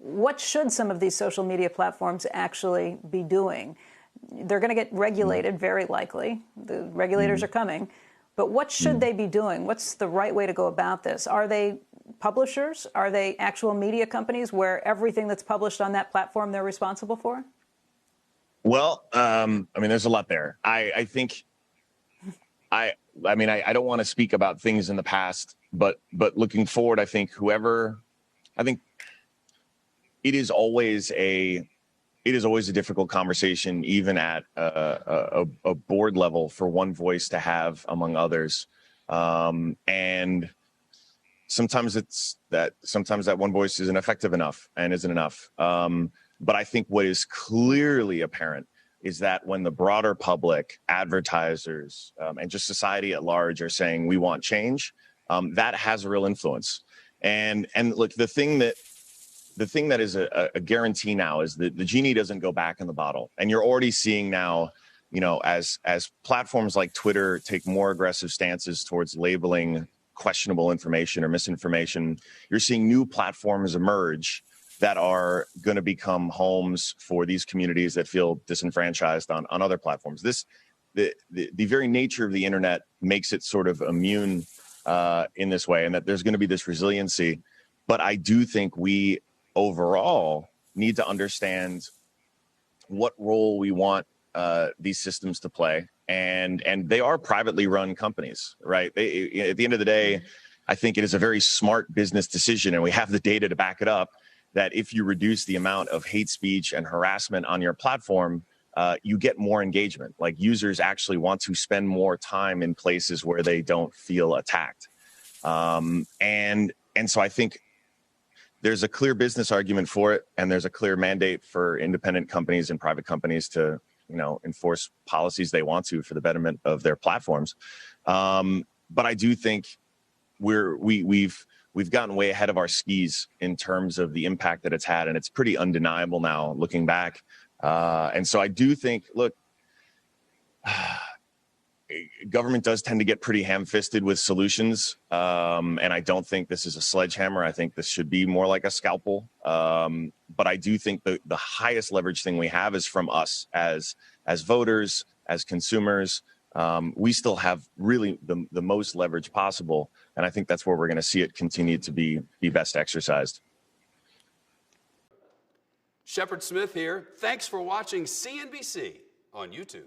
what should some of these social media platforms actually be doing? They're going to get regulated, very likely. The regulators are coming. But what should they be doing? What's the right way to go about this? Are they publishers? Are they actual media companies where everything that's published on that platform they're responsible for? Well, I mean, there's a lot there. I think, I don't want to speak about things in the past, but looking forward, I think it is always a difficult conversation, even at a board level, for one voice to have among others. And sometimes that one voice isn't effective enough and isn't enough. But I think what is clearly apparent is that when the broader public, advertisers, and just society at large are saying we want change, that has a real influence. And look, the thing that is a guarantee now is that the genie doesn't go back in the bottle. And you're already seeing now, as platforms like Twitter take more aggressive stances towards labeling questionable information or misinformation, you're seeing new platforms emerge that are going to become homes for these communities that feel disenfranchised on other platforms. The very nature of the internet makes it sort of immune in this way, and that there's going to be this resiliency. But I do think we overall need to understand what role we want these systems to play. And they are privately run companies, right? At the end of the day, I think it is a very smart business decision, and we have the data to back it up, that if you reduce the amount of hate speech and harassment on your platform, you get more engagement. Like, users actually want to spend more time in places where they don't feel attacked. And so I think there's a clear business argument for it, and there's a clear mandate for independent companies and private companies to, enforce policies they want to for the betterment of their platforms. But I do think we've gotten way ahead of our skis in terms of the impact that it's had, and it's pretty undeniable now looking back. And so I do think, look, government does tend to get pretty ham-fisted with solutions, and I don't think this is a sledgehammer. I think this should be more like a scalpel. But I do think the highest leverage thing we have is from us as voters, as consumers. We still have really the most leverage possible, and I think that's where we're going to see it continue to be best exercised. Shepard Smith here. Thanks for watching CNBC on YouTube.